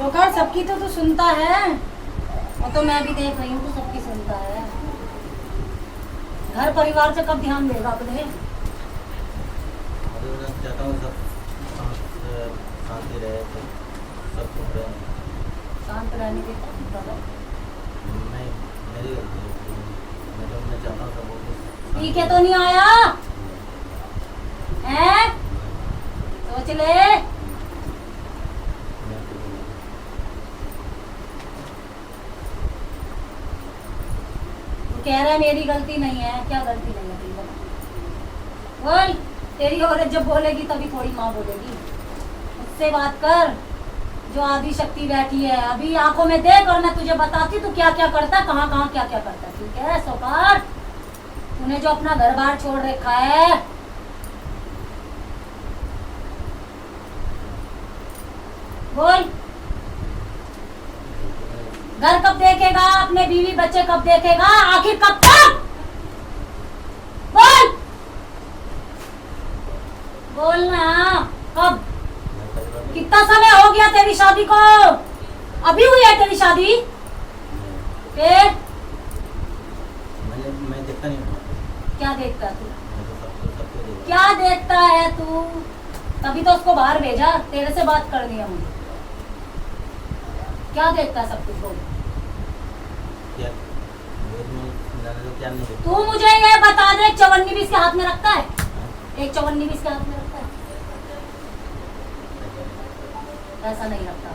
सोकर सबकी तो तू सुनता है, वो तो मैं भी देख रही हूँ, तो सबकी सुनता है। घर परिवार से कब ध्यान देगा अपने? चाहता हूँ सब शांति रहे, सब कुछ रहे। शांत रहने के मैं मेरी मैं चाहता हूँ सब ठीक है तो नहीं आया हैं? सोच ले। तू कह रहा है मेरी गलती नहीं है, क्या गलती नहीं है तेरी? बता बोल। तेरी औरत जब बोलेगी तभी थोड़ी माँ बोलेगी। उससे बात कर जो आदि शक्ति बैठी है। अभी आंखों में देख और मैं तुझे बताती तू क्या क्या करता, कहाँ कहाँ क्या क्या करता। ठीक है सोकार, तूने जो अपना घर बार छोड़ रखा है, बोल। घर कब देखेगा, अपने बीवी बच्चे कब देखेगा, आखिर कब तक? बोल बोलना। कब? कितना समय हो गया तेरी शादी को? अभी हुई है तेरी शादी? फिर मैं देखता नहीं हूँ। क्या देखता है तू? क्या देखता है तू? तभी तो उसको बाहर भेजा, तेरे से बात करनी है मुझे। क्या देखता है सब कुछ? बोल। क्या नहीं? तू मुझे ये बता दे, चवन्नी भी इसके हाथ में रखता है? एक चवन्नी भी इसके हाथ में रखता है? ऐसा नहीं रखता,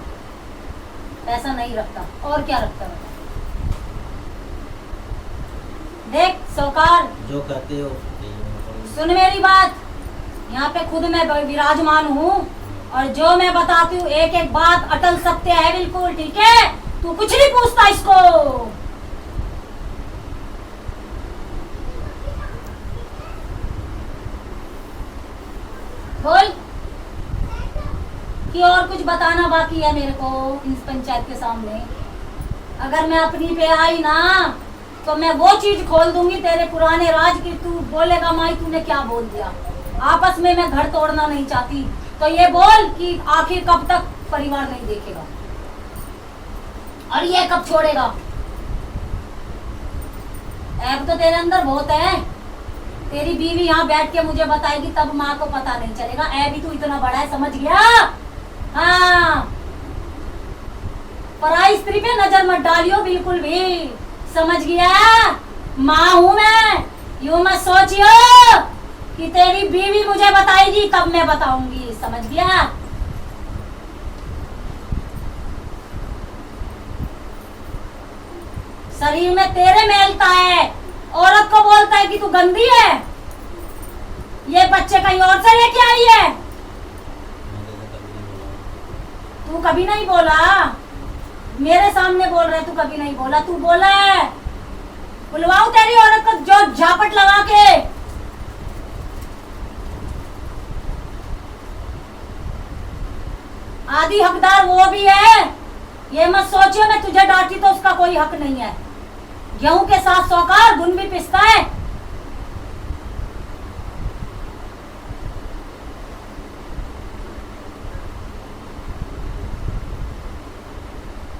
ऐसा नहीं रखता। और क्या रखता है? देख सोकार, जो कहते हो सुन मेरी बात। यहाँ पे खुद मैं विराजमान हूँ और जो मैं बताती हूँ एक एक बात अटल सत्य है बिल्कुल। ठीक है, तू कुछ नहीं पूछता इसको। बोल कि और कुछ बताना बाकी है मेरे को इस पंचायत के सामने। अगर मैं अपनी पे आई ना तो मैं वो चीज खोल दूंगी तेरे पुराने राज की। तू बोलेगा माई तूने क्या बोल दिया। आपस में मैं घर तोड़ना नहीं चाहती, तो ये बोल कि आखिर कब तक परिवार नहीं देखेगा और ये कब छोड़ेगा? ऐब तो तेरे अंदर बहुत है। तेरी बीवी यहाँ बैठ के मुझे बताएगी तब माँ को पता नहीं चलेगा। ऐ भी तू इतना बड़ा है, समझ गया? हाँ, पराई स्त्री पे नजर मत डालियो बिल्कुल भी, समझ गया? माँ हूं मैं, यूं मत सोचियो कि तेरी बीवी मुझे बताएगी तब मैं बताऊंगी, समझ गया? शरीर में तेरे मेलता है, औरत को बोलता है कि तू गंदी है। ये बच्चे कहीं और से लेके आई है। तू कभी नहीं बोला, मेरे सामने बोल रहे तू कभी नहीं बोला। तू बोला है, बुलवाऊं तेरी औरत को जो झापट लगा के। आदि हकदार वो भी है, ये मत सोचियो मैं तुझे डांटी तो उसका कोई हक नहीं है। गेहूं के साथ सौकार गुण भी पिसता है।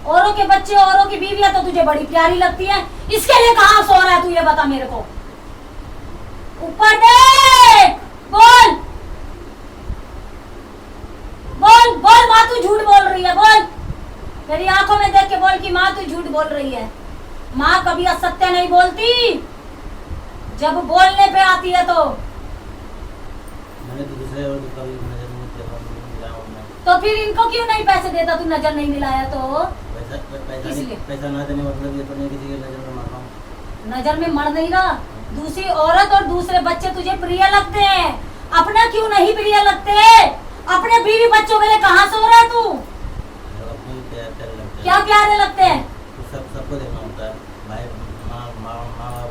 औरों के बच्चे औरों की बीवियां तो तुझे बड़ी प्यारी लगती है, इसके लिए कहां सो रहा है तू? ये बता मेरे को। ऊपर देख, बोल बोल बोल। माँ तू झूठ बोल रही है, बोल। मेरी आंखों में देख के बोल कि माँ तू झूठ बोल रही है। माँ कभी असत्य नहीं बोलती, जब बोलने पे आती है तो। मैंने तो दूसरे और कभी नजर नहीं मिला तो फिर इनको क्यों नहीं पैसे देता तू? नजर नहीं मिलाया तो? पैसा ना देने मतलब ये तो नहीं किसी की नजर में मर रहा हूँ। नजर में मर नहीं रहा। दूसरी औरत और दूसरे बच्चे तुझे प्रिय लगते हैं, अपना क्यों नहीं प्रिय लगते? अपने बीवी बच्चों के लिए कहाँ सो रहा है तू? क्या प्यारे लगते हैं? सबको देखना होता है, भाई माँ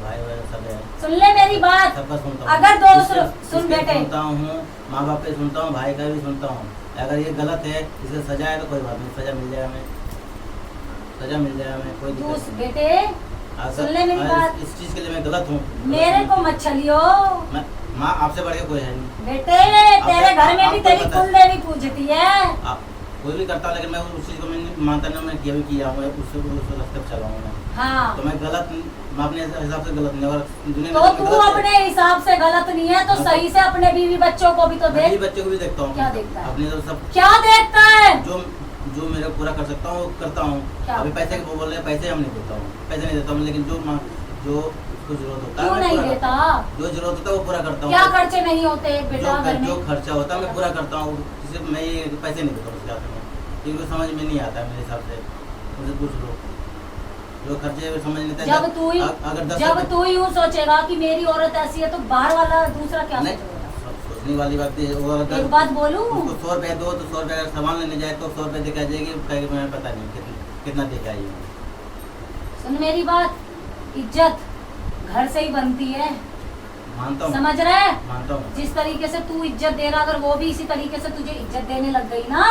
भाई सब है। सुन ले मेरी बात, सबका सुनता हूँ। अगर दोस्त सुन बेटे, सुनता हूँ, माँ बाप का सुनता हूँ, भाई का भी सुनता हूँ। अगर ये गलत है, इसे सजा है तो कोई बात नहीं, सजा मिल जाए हमें, सजा मिल जाए हमें, कोई दिक्कत नहीं। बेटे सुन ले मेरी बात, इस चीज के लिए मैं गलत हूँ। मेरे को मत छलियो। माँ आपसे बढ़ के कोई है नहीं बेटे, तेरे घर में भी तेरी कुल देवी पूजती है। कोई भी करता है, लेकिन मैं उस चीज़ को मैं नहीं मानता, ना मैं भी किया हूँ, उससे उस रास्ते पर चला हूँ मैं। हाँ तो मैं गलत, मैं अपने हिसाब से गलत नहीं, और दुनिया तो में तू गलत है। अपने हिसाब से गलत नहीं है, तो हाँ, सही से अपने बीवी बच्चों को भी तो मैं भी देख। बच्चों को भी देखता हूँ, क्या देखता है? अपने तो सब क्या देखता है? जो जो मेरा पूरा कर सकता हूँ वो करता हूँ। क्या? अभी पैसे के वो बोल रहे हैं, पैसे हम नहीं देता हूँ, पैसे नहीं देता हूँ, लेकिन जो उसको जरूरत होता है क्यों मैं नहीं पूरा देता? करता हूँ। जो जरूरत होता है वो पूरा करता हूँ। क्या खर्चे नहीं होते बेटा घर जो में? खर्चा होता है मैं पूरा करता हूँ, सिर्फ मैं ये पैसे नहीं देता हूँ उसके हाथ में, क्योंकि समझ में नहीं आता है मेरे हिसाब से। मुझे पूछ लो, जो खर्चे वो समझ नहीं आता। जब तू ही अगर 10 जब तू यूं सोचेगा कि मेरी औरत ऐसी है, तो बाहर वाला दूसरा क्या नहीं, सोचेगा? सोचने वाली बात है। वो अगर एक बात बोलूं, उसको 100 रुपये दो तो 100 रुपये अगर सामान लेने जाए तो 100 रुपये दिखा जाएगी, कहेगी मैं पता नहीं कितना दिखा आई हूँ। सुन मेरी बात, इज्जत घर से ही बनती है, मानता हूँ, समझ रहे है? मानता हूँ। जिस तरीके से तू इज्जत दे रहा, अगर वो भी इसी तरीके से तुझे इज्जत देने लग गई ना,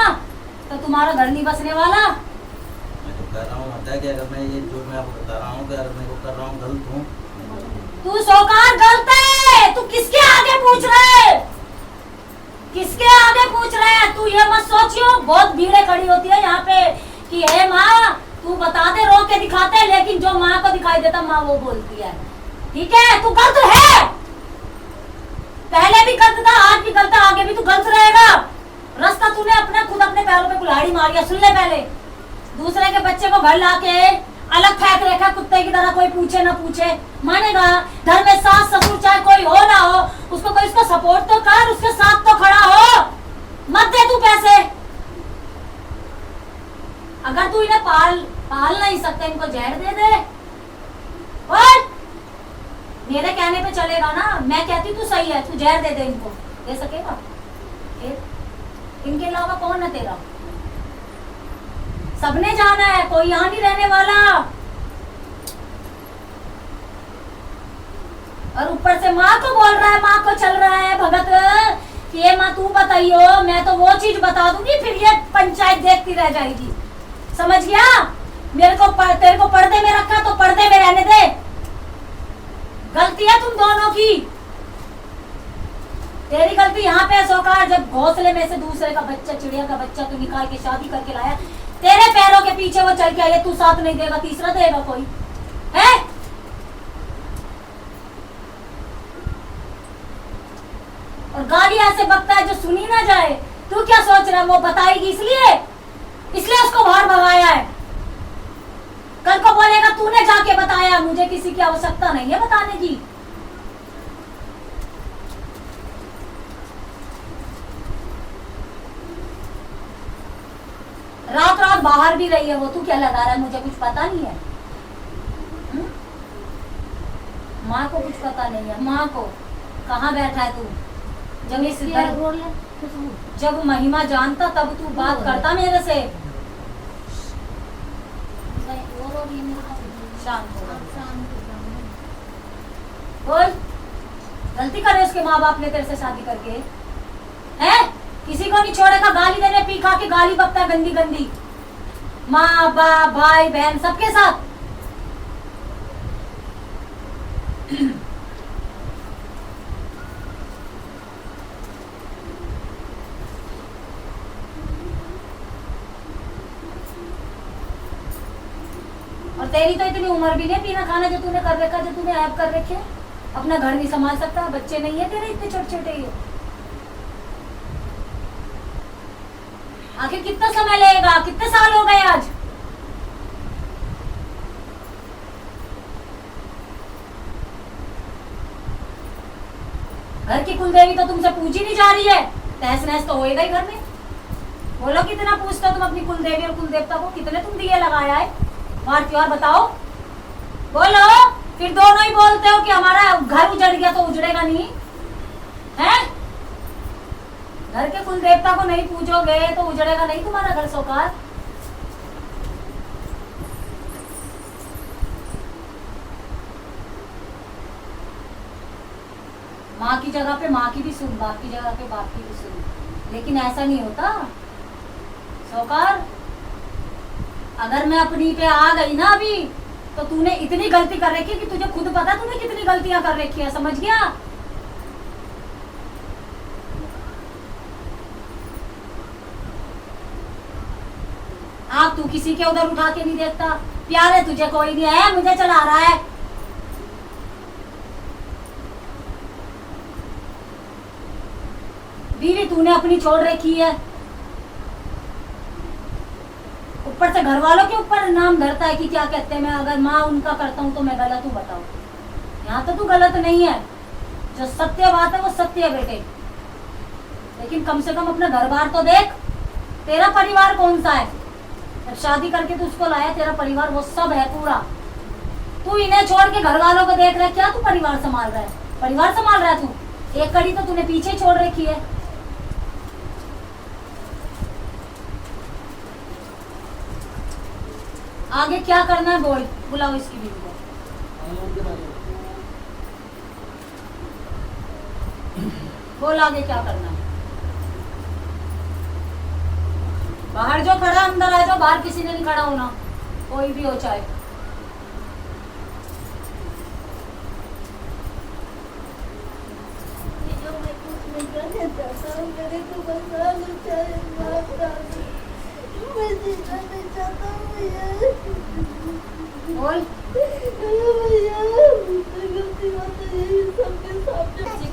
तो तुम्हारा घर नहीं बसने वाला। मैं तो कह रहा हूँ होता है कि अगर मैं ये जो मैं आपको बता रहा हूँ कि अगर मैं वो कर रहा हूँ गलत हूँ। तू सौकार गलत है, तू किसके आगे पूछ रहे है? किसके आगे पूछ रहे है? तू ये मत सोचियो, बहुत भीड़े खड़ी होती है यहाँ पे कि हे माँ तू बता दे, रो के दिखाते, लेकिन जो माँ को दिखाई देता माँ वो बोलती है। ठीक है, तू गलत है, पहले भी गलत था, आज भी गलत है, आगे भी तू गलत रहेगा। रास्ता तूने अपने खुद अपने पैरों पे कुल्हाड़ी मारी है। सुन ले, पहले दूसरे के बच्चे को घर लाके अलग फेंक रखा कुत्ते की तरह, कोई पूछे ना पूछे, मानेगा? घर में सास ससुर चाहे कोई हो ना हो, उसको कोई उसको सपोर्ट तो कर, उसके साथ तो खड़ा हो, मत दे तू पैसे। अगर तू इन्हें पाल नहीं सकते, इनको जहर दे दे। और मेरे कहने पे चलेगा ना, मैं कहती तू सही है, तू जहर दे दे, इनको दे सकेगा? इनके अलावा कौन है तेरा? सबने जाना है, कोई यहाँ नहीं रहने वाला। और ऊपर से माँ को बोल रहा है, माँ को चल रहा है भगत कि ये माँ तू बताइयो, मैं तो वो चीज बता दूंगी, फिर ये पंचायत देखती रह जाएगी। समझ गया? तेरे को पर्दे में रखा तो पर्दे में रहने दे। गलती है तुम दोनों की, तेरी गलती यहाँ पे है सौकार। जब घोंसले में से दूसरे का बच्चा, चिड़िया का बच्चा तू निकाल के शादी करके लाया, तेरे पैरों के पीछे वो चल के आया, तू साथ नहीं देगा, तीसरा देगा कोई है? और गाली ऐसे बकता है जो सुनी ना जाए। तू क्या सोच रहा है वो बताएगी इसलिए उसको बाहर भगाया है? कल को बोलेगा तूने जाके बताया, मुझे किसी की आवश्यकता नहीं है बताने की। रात रात बाहर भी रही है वो, तू क्या लगा रहा है? मुझे कुछ पता नहीं है। माँ को कुछ पता नहीं है। माँ को कहाँ बैठा है तू? जब महिमा जानता तब तू बात करता मेरे से। शांत हो, बोल। गलती करे उसके माँ बाप ने तेरे से शादी करके, है? किसी को नहीं छोड़ेगा, गाली देने पी खा के गाली बकता है गंदी गंदी, माँ बाप भाई बहन सबके साथ। और तेरी तो इतनी उम्र भी नहीं पीना खाना जो तूने कर रखा, जो तूने ऐप कर रखे। अपना घर नहीं संभाल सकता, बच्चे नहीं है तेरे इतने छोटे छोटे। ये आखिर कितना समय लगेगा? कितने साल हो गए आज? घर की कुलदेवी तो तुमसे पूछी नहीं जा रही है, तहस नहस तो होएगा ही घर में। बोलो कितना पूछते हो तुम अपनी कुलदेवी और कुलदेवता को? कितने तुम दिए लगाया है? वार त्योहार बताओ, बोलो। फिर दोनों ही बोलते हो कि हमारा घर उजड़ गया, तो उजड़ेगा नहीं है? घर के कुल देवता को नहीं पूजोगे तो उजड़ेगा नहीं तुम्हारा घर सौकार। माँ की जगह पे माँ की भी सुन, बाप की जगह पे बाप की भी सुन, लेकिन ऐसा नहीं होता सौकार। अगर मैं अपनी पे आ गई ना अभी, तो तूने इतनी गलती कर रखी है कि तुझे खुद पता तूने कितनी गलतियां कर रखी है, समझ गया? आँख तू किसी के उधर उठा के नहीं देखता, प्यारे तुझे कोई नहीं है, मुझे चला रहा है। बीवी तूने अपनी छोड़ रखी है, ऊपर से घर वालों के ऊपर नाम धरता है कि क्या कहते हैं, मैं अगर माँ उनका करता हूँ तो मैं गलत हूँ, बताओ। यहाँ तो तू गलत नहीं है, जो सत्य बात है वो सत्य है बेटे, लेकिन कम से कम अपना घर बार तो देख। तेरा परिवार कौन सा है? जब शादी करके तू उसको लाया, तेरा परिवार वो सब है पूरा। तू इन्हें छोड़ के घर वालों को देख रहा है, क्या तू परिवार संभाल रहा है? परिवार संभाल रहा है तू? एक कड़ी तो तूने पीछे छोड़ रखी है। आगे क्या करना है बोल, बुलाओ इसकी बीवी को। बोल आगे क्या करना है। बाहर जो खड़ा अंदर आ जाओ, बाहर किसी ने नहीं खड़ा होना, कोई भी हो चाहे। बोल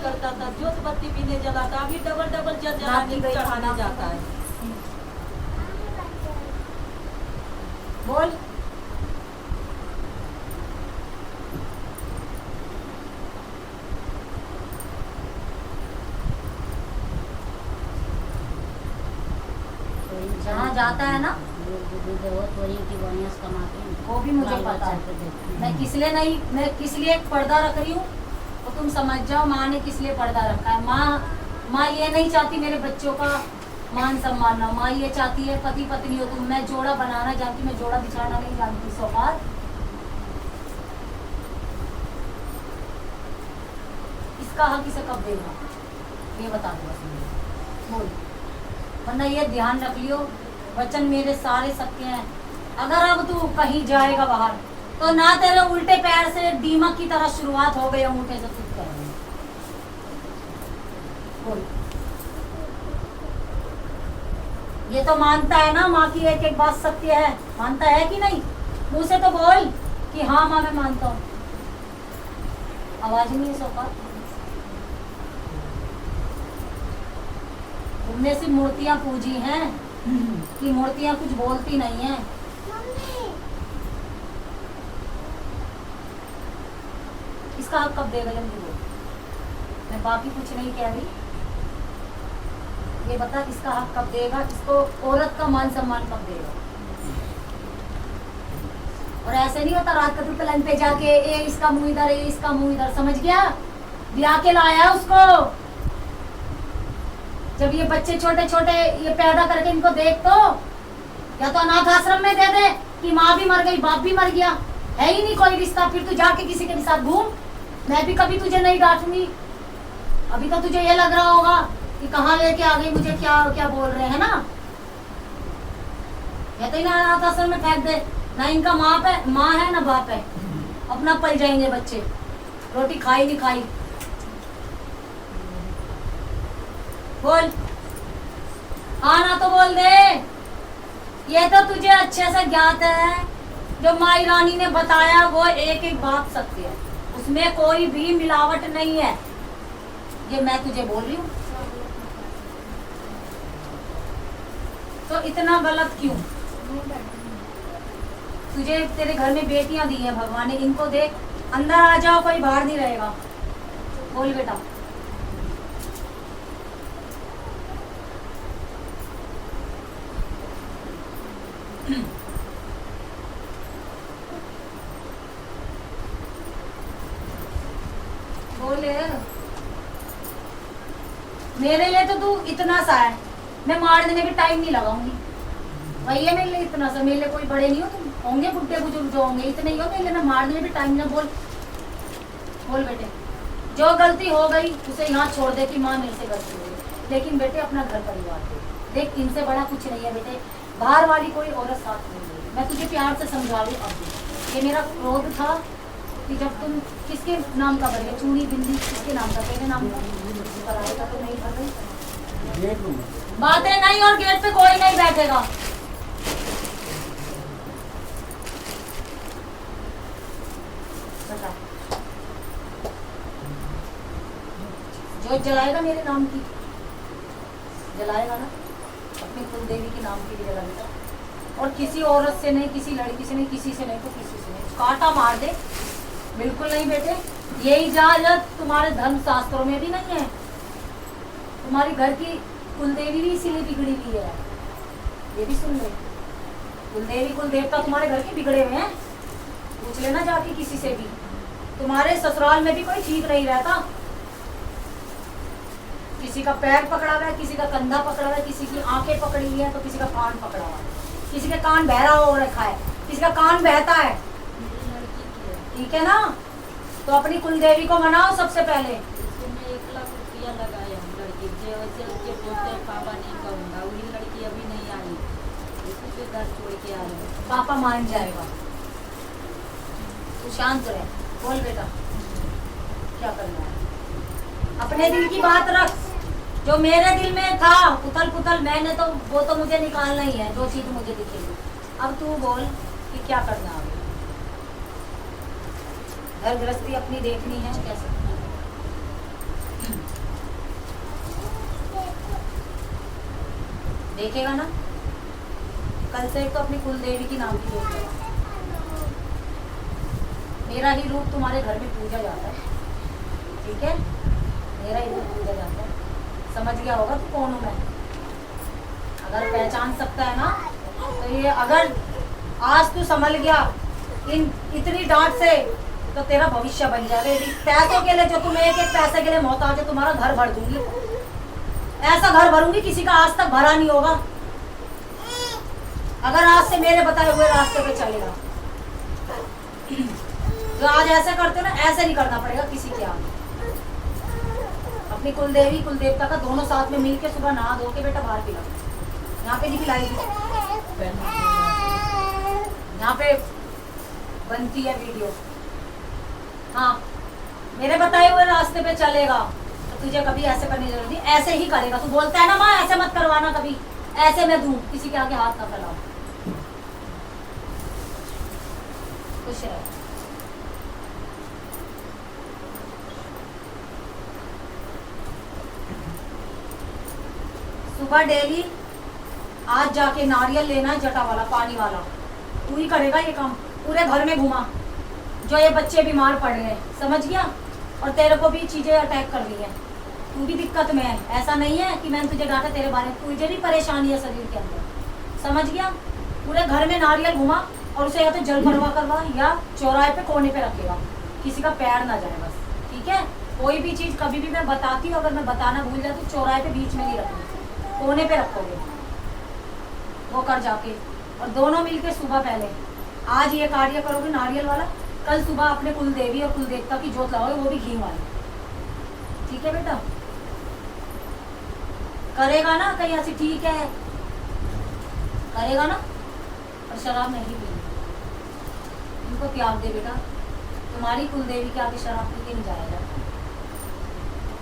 करता था, जोत बत्ती भी नहीं जलाता, अभी डबल डबल चढ़ाने जाता है। बोल जहाँ जाता है ना वो भी मुझे पता है। मैं किस लिए नहीं, मैं किस लिए पर्दा रख रही हूँ तो तुम समझ जाओ। माँ ने किस लिए पर्दा रखा है। माँ ये नहीं चाहती मेरे बच्चों का मान सम्मान ना। माँ ये चाहती है पति पत्नी हो तुम। मैं जोड़ा बनाना जानती, मैं जोड़ा बिछाना नहीं जानती। सौभाग्य इसका हक इसे कब देगा ये बता दो बस मुझे। बोल, वरना ये ध्यान रख लियो, वचन मेरे सारे सत्य हैं। अगर अब तू कहीं जाएगा बाहर तो ना तेरे उल्टे पैर से दीमक की तरह शुरुआत हो गई, अंगूठे से सुध कर। बोल, ये तो मानता है ना माँ की एक एक बात सत्य है, मानता है कि नहीं? मुंह से तो बोल कि हाँ माँ मैं मानता हूँ। आवाज नहीं है सोफा। तुमने सिर्फ मूर्तियां पूजी हैं कि मूर्तियां कुछ बोलती नहीं है। इसका हक कब देगा जल्दी बोल। मैं बाकी कुछ नहीं कह रही, ये बता इसका हक कब देगा, इसको औरत का मान सम्मान कब देगा। और ऐसे नहीं होता रात का तू पलंग पे जाके ए इसका मुंह इधर, ए इसका मुंह इधर, समझ गया? ब्याह के लाया उसको। जब ये बच्चे छोटे छोटे ये पैदा करके इनको देख तो या तो अनाथ आश्रम में दे दे कि माँ भी मर गई बाप भी मर गया, है ही नहीं कोई रिश्ता, फिर तू जाके किसी के साथ घूम। मैं भी कभी तुझे नहीं डांटूंगी। अभी तो तुझे ये लग रहा होगा कि कहाँ लेके आ गई मुझे, क्या क्या बोल रहे हैं ना। कहते ही ना अनाथ आश्रम में फेंक दे, ना इनका माँ है ना बाप है, अपना पल जाएंगे बच्चे। रोटी खाई नहीं खाई। बोल, हाँ ना तो बोल दे। ये तो तुझे अच्छे से ज्ञात है, जो माई रानी ने बताया वो एक एक बात सत्य है, उसमें कोई भी मिलावट नहीं है। ये मैं तुझे बोल रही हूँ, तो इतना गलत क्यों? तुझे तेरे घर में बेटियां दी है भगवान ने, इनको देख। अंदर आ जाओ, कोई बाहर नहीं रहेगा। बोल बेटा। बोले, मेरे लिए तो तू इतना सा है, मैं मारने में भी टाइम नहीं लगाऊंगी। वही है मेरे लिए इतना सा। मेरे लिए कोई बड़े नहीं हो तुम, होंगे बुढ़े बुजुर्ग जो होंगे, इतने ही हो मेरे लिए। मैं मारने में भी टाइम ना। बोल बोल बेटे, जो गलती हो गई उसे यहाँ छोड़ दे कि माँ मेरे से गलती हो गई, लेकिन बेटे अपना घर परिवार देख, इनसे बड़ा कुछ नहीं है बेटे। बाहर वाली कोई औरत साथ नहीं है। मैं तुझे प्यार से समझा रही हूँ। अब ये मेरा क्रोध था कि जब तुम किसके नाम का बने, चूड़ी बिंदी किसके नाम का, तेरे नाम का कराएगा तो नहीं कर रही। बातें नहीं, और गेट पे कोई नहीं बैठेगा। जोत जलाएगा मेरे नाम की, जलाएगा ना, अपनी कुल देवी के नाम की भी जलाएगा। और किसी औरत से नहीं, किसी लड़की से नहीं, किसी से नहीं तो किसी से नहीं, कांटा मार दे। बिल्कुल नहीं बेटे, ये इजाजत तुम्हारे धर्म शास्त्रों में भी नहीं है। तुम्हारी घर की कुलदेवी भी इसीलिए बिगड़ी हुई है, ये भी सुन ले। कुलदेवी कुलदेवता तुम्हारे घर के बिगड़े हुए हैं, पूछ लेना जाके किसी से भी। तुम्हारे ससुराल में भी कोई ठीक नहीं रहता, किसी का पैर पकड़ा हुआ है, किसी का कंधा पकड़ा हुआ है, किसी की आंखें पकड़ी हुई है तो किसी का कान पकड़ा हुआ है, किसी का कान बहरा हो रखा है, किसी का कान बहता है। ठीक है ना, तो अपनी कुलदेवी को मनाओ सबसे पहले। इसमें 1 लाख रुपया लगाया हूँ लड़की जो बोलते हैं पापा नहीं कहूँगा, वही लड़की अभी नहीं आई, इसी से घर छोड़ के आ रहे। पापा मान जाएगा, तू शांत रह, बोल बेटा क्या करना है। अपने दिल की बात रख, जो मेरे दिल में था उथल पुथल मैंने तो वो तो मुझे निकालना ही है, जो चीज मुझे दिखेगी। अब तू बोल कि क्या करना है। घर गृहस्थी अपनी देखनी है कैसे, देखेगा ना। कल से तो अपनी कुलदेवी की नाम की जोत लगा। मेरा ही रूप तुम्हारे घर में पूजा जाता है, ठीक है, मेरा ही रूप पूजा जाता है। समझ गया होगा तू कौन हूँ मैं, अगर पहचान सकता है ना तो ये। अगर आज तू संभल गया इतनी डांट से तो तेरा भविष्य बन जाएगा। पैसों के लिए जो तुम एक पैसे के लिए मोहताज है, तुम्हारा घर भर दूंगी, ऐसा घर भरूंगी किसी का आज तक भरा नहीं होगा। अगर आज से मेरे बताए हुए रास्ते पे चलेगा, जो आज ऐसे करते हो ना ऐसे नहीं करना पड़ेगा किसी के आगे। अपनी कुलदेवी कुलदेवता का दोनों साथ में मिलके सुबह नहा धो के बेटा बाहर पिला, यहाँ पे नहीं पिलाएगी, यहाँ पे बनती है वीडियो। हाँ, मेरे बताए हुए रास्ते पे चलेगा तो तुझे कभी ऐसे करने की जरूरत नहीं, ऐसे ही करेगा। तू बोलता है ना माँ ऐसे मत करवाना, कभी ऐसे मैं दूं, किसी के आगे हाथ ना फैलाओ। खुश रह। सुबह डेली आज जाके नारियल लेना, जटा वाला पानी वाला, तू ही करेगा ये काम। पूरे घर में घुमा, जो ये बच्चे बीमार पड़ रहे हैं, समझ गया। और तेरे को भी चीजें अटैक कर रही हैं, तू भी दिक्कत में है। ऐसा नहीं है कि मैंने तुझे डांटा, तेरे बारे में तुझे भी परेशानी है शरीर के अंदर, समझ गया। पूरे घर में नारियल घुमा और उसे या तो जल भरवा करवा या चौराहे पे कोने पे रखेगा, किसी का पैर ना जाए बस, ठीक है। कोई भी चीज कभी भी मैं बताती हूँ, अगर मैं बताना भूल जाती तो चौराहे पे बीच में नहीं रखूंगी, कोने पे रखोगे, वो कर जाके। और दोनों मिलके सुबह पहले आज ये कार्य करोगे नारियल वाला, कल सुबह अपने कुलदेवी और कुलदेवता की जोत लगाओगे, वो भी घी वाली, ठीक है बेटा। करेगा ना कहीं ऐसी, ठीक है करेगा ना। और शराब नहीं पीनी, इनको त्याग दे बेटा, तुम्हारी कुलदेवी के आगे शराब पी के नहीं जाया जाता।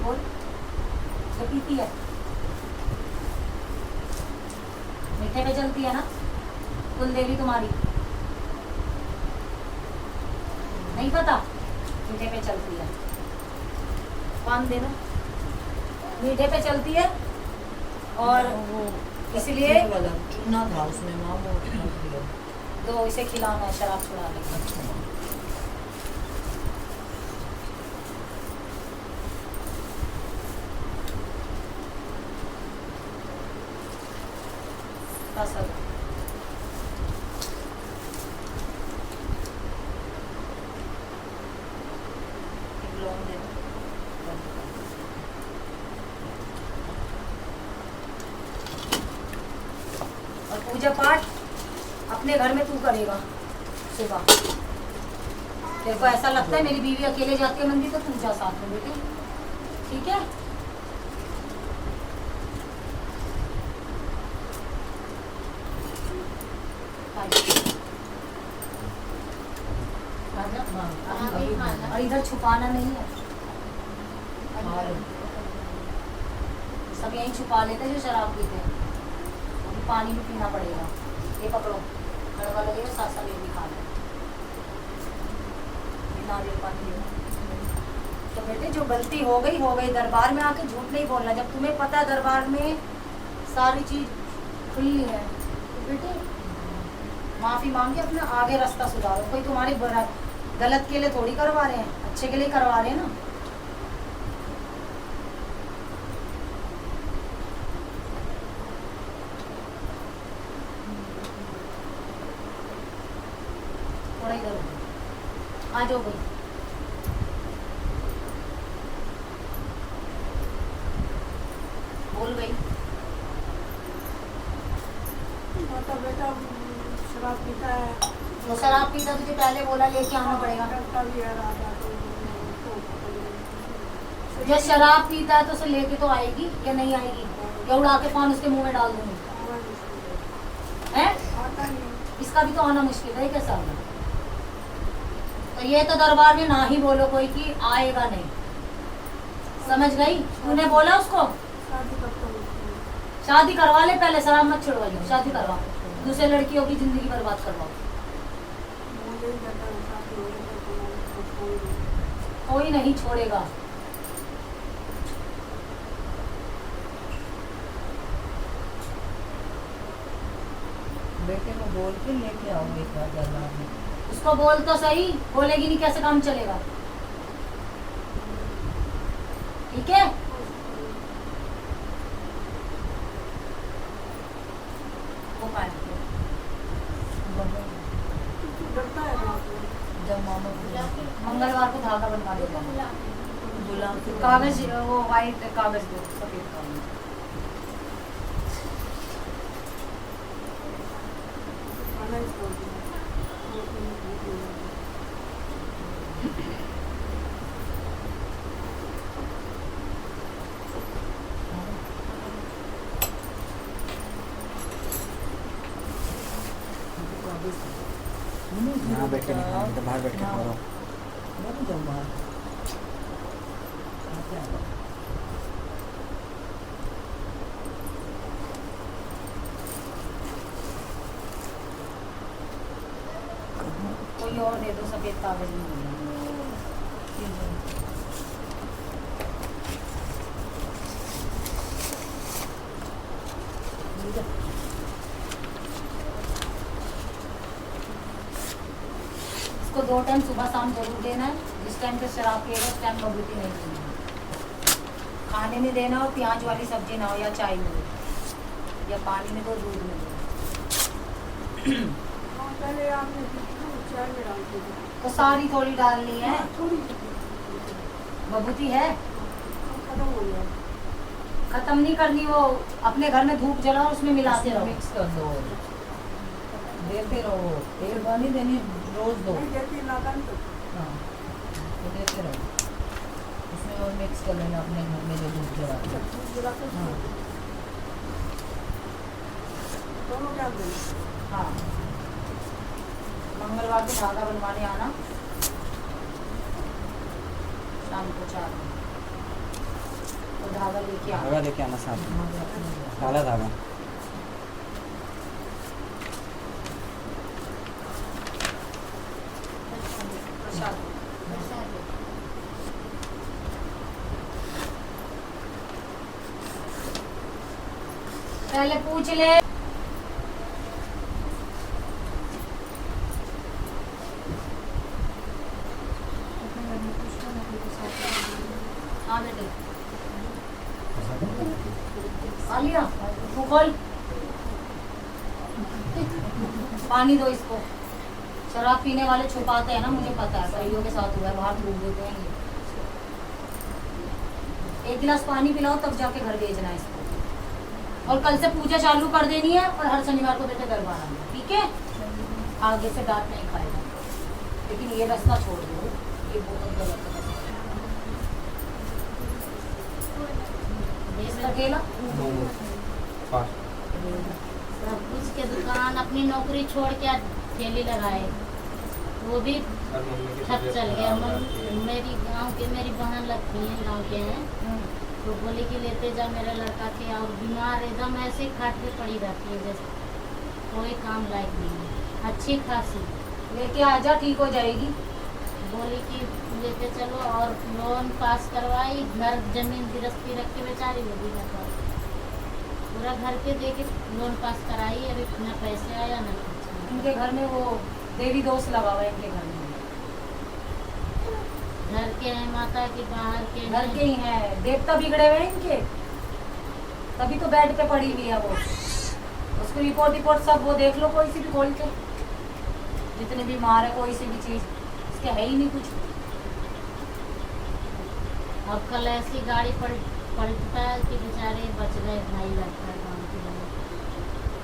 बोल जो पीती है, मीठे पे चलती है ना कुलदेवी तुम्हारी, नहीं पता, मीठे पे चलती है। पान देना, मीठे पे चलती है। और इसलिए चूना था उसमें माँ, दो इसे खिलाना है शराब छुड़ाने का। सब और पूजा पाठ अपने घर में तू करेगा सुबह। तेरे को ऐसा लगता है मेरी बीवी अकेले जाती है मंदिर, तो तू जा साथ में बेटे, ठीक है। और इधर छुपाना नहीं है, सब यहीं छुपा लेते हैं जो शराब पीते हैं। अभी पानी भी पीना पड़ेगा, ये पकड़ो, कड़वा लगेगा, साथ साथ ये भी खा लो, नारियल पानी लेना। तो बेटे जो गलती हो गई, दरबार में आके झूठ नहीं बोलना। जब तुम्हें पता है दरबार में सारी चीज खुली है, तो बेटे माफी मांग के अपना आगे रास्ता सुधारो। कोई तुम्हारी गलत के लिए थोड़ी करवा रहे हैं, अच्छे के लिए करवा रहे हैं ना। थोड़ा इधर आ जाओ भाई। बोल भाई। तो बेटा शराब पीता है, तो शराब पीता तुझे पहले बोला लेके आना पड़ेगा। करता भी है राजा तो जब शराब पीता है तो उसे लेके तो आएगी या नहीं आएगी, या उड़ा के पान उसके मुंह में डाल दूंगी है? आता नहीं। इसका भी तो आना मुश्किल है, कैसा होगा? तो ये तो दरबार में ना ही बोलो कोई कि आएगा नहीं, समझ गई? तूने बोला उसको शादी कब तक होती है? शादी करवा ले पहले, शराब मत छुड़वाइए, शादी करवा, दूसरे लड़कियों की जिंदगी बर्बाद करवाओ। मुझे ही कहता है शादी हो गई तो मैं छोड़ दूँ। कोई नहीं छोड़ेगा। बेटे को बोल के लेके आओगे क्या दरबार में? उसको बोल तो सही, बोलेगी नहीं कैसे काम चलेगा? ठीक है? वो काट दो। डरता है रात में। जब मामा मंगलवार को धागा बनवा देगा। बुला के कागज, वो व्हाइट कागज दो, सफेद कागज। खाना ही छोड़ दिया। यहाँ बैठ के नहीं खाना, तो बाहर बैठ के खा रहा हूँ। नहीं जाओ बाहर। क्या है? कोई और दे दो, सफेद कागज में। इसको 2 टाइम सुबह शाम जरूर देना है। जिस टाइम पे शराब पिएगा उस टाइम बबूती नहीं देना है। खाने में देना हो, प्याज वाली सब्जी ना हो, या चाय में दो, या पानी में दो, दूध में दो। हाँ, पहले आपने चाय में डालती थी। तो सारी थोड़ी डालनी है, थोड़ी बबूती है, खत्म हो गया। खत्म नहीं करनी। वो अपने घर में धूप जलाओ, उसमें मिलाते रहो। मिक्स कर दो, देते रहो। एक बार नहीं देनी, रोज दो। नहीं देती नादान तो। हाँ, तो देते रहो। उसमें और मिक्स कर लेना अपने घर में जो दूध जला के। दूध जलाते हैं। हाँ। दोनों क्या दें? हाँ, मंगलवार को धागा बनवाने आना, शाम को 4 बजे। तो धागा लेके आना। धागा लेके आना साथ में, हमारे अपने घर। काला धागा। प्रसाद। पहले पूछ ले। हाँ बेटे, आ लिया? तू खोल, पानी दो इसको। शराब पीने वाले छुपाते हैं ना, मुझे पता है, सहेलियों के साथ हुआ है, बाहर थूक देते हैं ये। 1 गिलास पानी पिलाओ तब जाके घर भेजना है इसको। और कल से पूजा चालू कर देनी है, और हर शनिवार को बेटे दरबार आना, ठीक है? आगे से डांट नहीं खाएगा, लेकिन ये रास्ता छोड़ दो, ये बहुत गलत है। देश अकेला सब कुछ के दुकान, अपनी नौकरी छोड़ के ठेली लगाए, वो भी ठप चल गया। मेरी गांव के, मेरी बहन लगती है, गांव के हैं, तो बोले कि लेते जा मेरा लड़का के, और बीमार एकदम ऐसे खाट पे पड़ी रहती है, जैसे कोई काम लायक नहीं है, अच्छी खासी। लेके आजा, ठीक हो जाएगी। बोले कि लेके चलो और लोन पास करवाई, घर जमीन गिरस्ती रख के बेचारी वो भी लगा पूरा घर के दे के लोन पास कराई, अभी न पैसे आया न कुछ। इनके घर में वो देवी दोष लगा हुआ है इनके घर में। घर के हैं माता के, बाहर के घर हैं। के ही हैं, देवता बिगड़े हुए हैं इनके, तभी तो बेड पे पड़ी हुई है वो। उसको रिपोर्ट सब वो देख लो कोई सी भी खोल के, जितने बीमार है कोई सी भी चीज इसके है ही नहीं कुछ। अब कल ऐसी गाड़ी पलटता है कि बेचारे बच गए, भाई लगता है गाँव के लोग।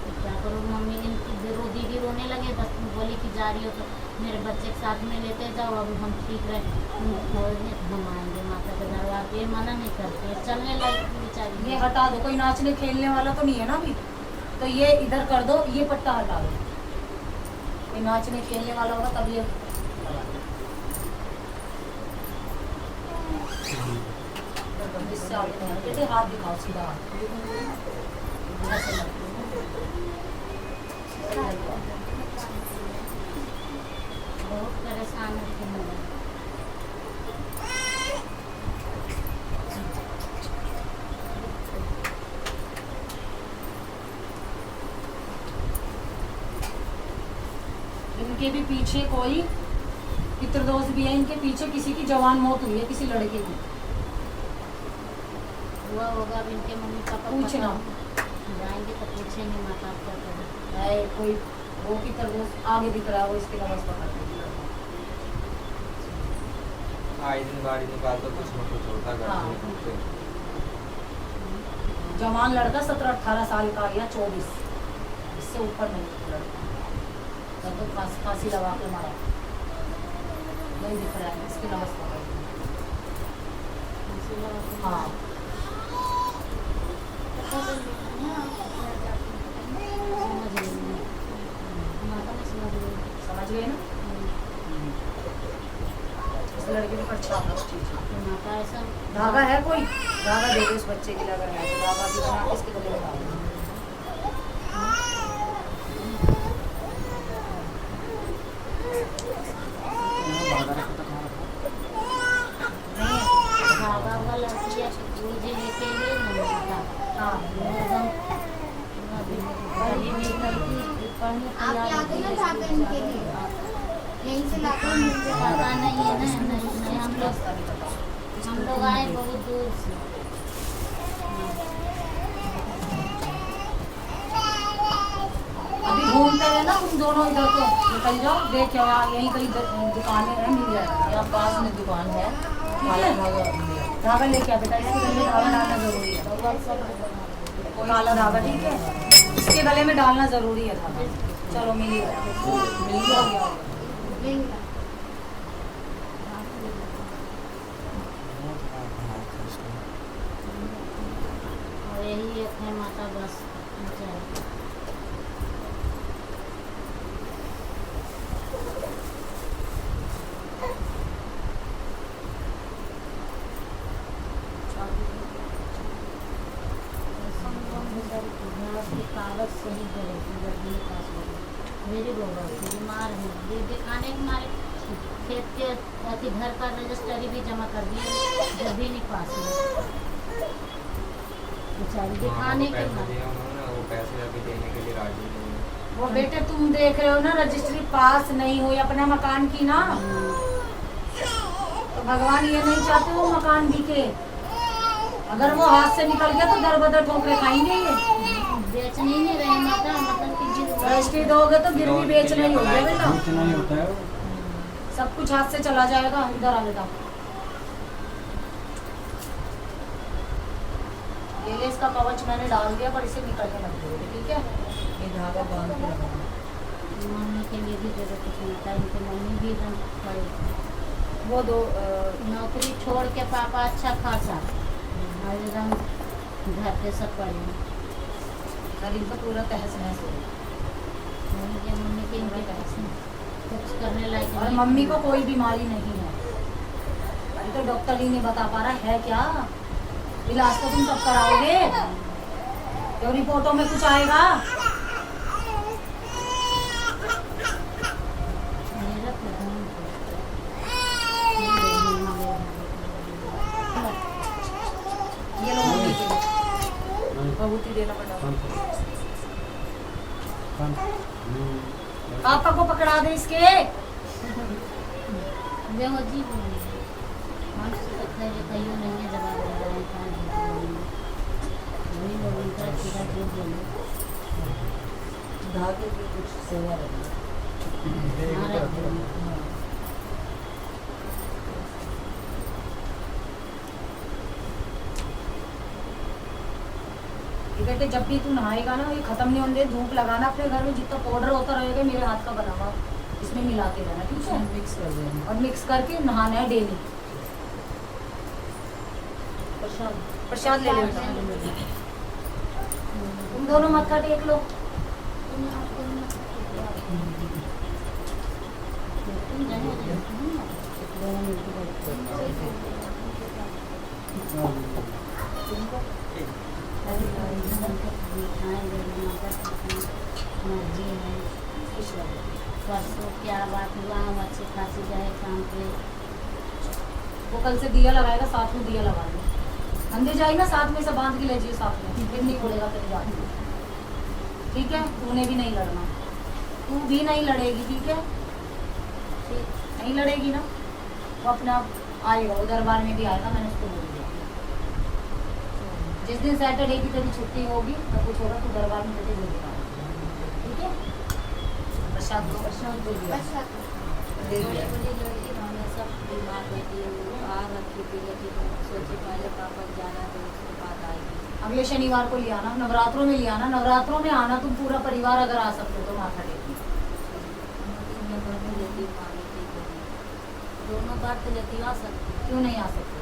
तो क्या करो, मम्मी इनकी दीदी रोने लगे, बस बोली कि जा रही हो तो मेरे बच्चे के साथ में लेते जाओ, अब हम ठीक रहे हम आएंगे माता के दरबार पे। मना नहीं करते, चलने लगी बेचारी। ये हटा दो, कोई नाचने खेलने वाला तो नहीं है ना अभी, तो ये इधर कर दो, ये पट्टा हटा दो। कोई नाचने खेलने वाला होगा तब ये इससे आगे नहीं आगे। देखिए, हाथ दिखाओ सीधा हाथ। ऐसे मत। बहुत परेशान होते हैं। इनके भी पीछे कोई पितृदोष भी है, इनके पीछे किसी की जवान मौत हुई है, किसी लड़के की। हुआ होगा, अब इनके मम्मी पापा पूछना। जाएंगे तो पूछेंगे माता क्या करें। है कोई वो पितृदोष आगे दिख रहा है, वो इसके नमस पकड़ आए दिन गाड़ी निकाल तो कुछ न कुछ होता घर हाँ। में घूमते। जवान लड़का 17-18 साल का या 24, इससे ऊपर नहीं लड़का। तब तो फांसी लगा के मारा, नहीं दिख रहा है, इसकी नमस पकड़। हाँ, समझ गए ना। इस लड़के को अच्छा माता ऐसा धागा है, कोई धागा दे दो इस बच्चे की, लगा है तो धागा भी बना के इसके गले में डाल दो। धागा वाला लड़की मुझे लेके गए ना माता। हाँ, एकदम अभी भी लड़की पढ़ने आप लाते ना धागा इनके लिए, यहीं से लाते हैं मुझे पता नहीं है ना, नहीं हम लोग आए बहुत दूर से। अभी घूमते रहे ना तुम दोनों, इधर को निकल जाओ, देख आओ, यहीं कहीं दुकानें हैं, मिल जाएगा। यहाँ पास में दुकान है, काला धागा लेके आ बेटा, इसके गले में धागा डालना जरूरी है। काला धागा, ठीक है, इसके गले में डालना जरूरी है धागा। चलो मिल गया। और यही एक है माता, बस जाए। कागज से ही गए पास मेरी रोगा बीमार है, ये दिखाने के मारे खेत के अति घर का रजिस्ट्री भी जमा कर दिए, जब भी नहीं पास हुए बेचारी दिखाने के मारे। वो पैसे अभी देने के लिए राजी नहीं है। वो बेटे तुम देख रहे हो ना, रजिस्ट्री पास नहीं हुई अपने मकान की ना, तो भगवान ये नहीं चाहते वो मकान बिके। अगर वो हाथ से निकल गया तो दर बदर ठोकरे खाएंगे ये। बेच नहीं रहे माता, मतलब कि रजिस्ट्री दोगे तो गिरवी बेचना ही हो गया बेटा, बेचना ही होता है। सब कुछ हाथ से चला जाएगा। इधर आ बेटा, ये ले, इसका कवच मैंने डाल दिया, पर इसे निकलने मत दो, ठीक है। ये धागा बांध के रखो। मम्मी के लिए भी जरूरत कुछ नहीं था, इनके मम्मी भी एकदम पढ़े, वो दो नौकरी छोड़ के पापा अच्छा खासा और एकदम घर पे सब पढ़े। घर इनका पूरा तहस नहस हो गया। मम्मी के इनके कुछ करने लायक और नहीं। मम्मी को कोई बीमारी नहीं है, अभी तो डॉक्टर ही नहीं बता पा रहा है क्या। इलाज तो तुम सब कराओगे, तो रिपोर्टों में कुछ आएगा। मेरा तो पापा को पकड़ा दे इसके। देखो जी हम सकते हैं कहीं नहीं है जवाब दे रहे हैं कहाँ जीत वही लोग उनका सीधा जो बोले धागे की कुछ सेवा रही हमारा ये कहते जब भी तू नहाएगा ना ये खत्म नहीं होने, धूप लगाना अपने घर में, जितना पाउडर होता रहेगा मेरे हाथ का बना हुआ इसमें मिलाते रहना, ठीक है? मिक्स कर देना। और मिक्स करके नहाना है डेली। प्रसाद ले लो बेटा। तुम दोनों मत्था टेक लो। परसों क्या बात हुआ हम अच्छे खासी गए काम पे वो कल से दिया लगाएगा, साथ में दिया लगा लो। मंदिर जाएगी ना साथ में से बांध के ले जाइए साथ में, फिर नहीं बोलेगा तेरे जाने में। ठीक है? तूने भी नहीं लड़ना, तू भी नहीं लड़ेगी, ठीक है? नहीं लड़ेगी ना, वो अपने आप आएगा, वो दरबार में भी आएगा, मैंने उसको बोल दिया। जिस दिन सैटरडे की तेरी छुट्टी होगी तब कुछ होगा, तू दरबार में तुझे भेजेगा, ठीक है? प्रसाद दो, प्रसाद दे दिया। बड़ी बड़ी लड़की हमेशा बीमार रहती है, वो आ रखी थी लेकिन सोची पहले पापा जाना तो उसके बाद आएगी। अगले शनिवार को ले आना, नवरात्रों में ले आना, नवरात्रों में आना तुम पूरा परिवार अगर आ सकते हो तो माथा टेकने। मैं घर में लेती हूँ पानी ठीक है, दोनों बार तो लेती हूँ, आ सकती क्यों नहीं आ सकते?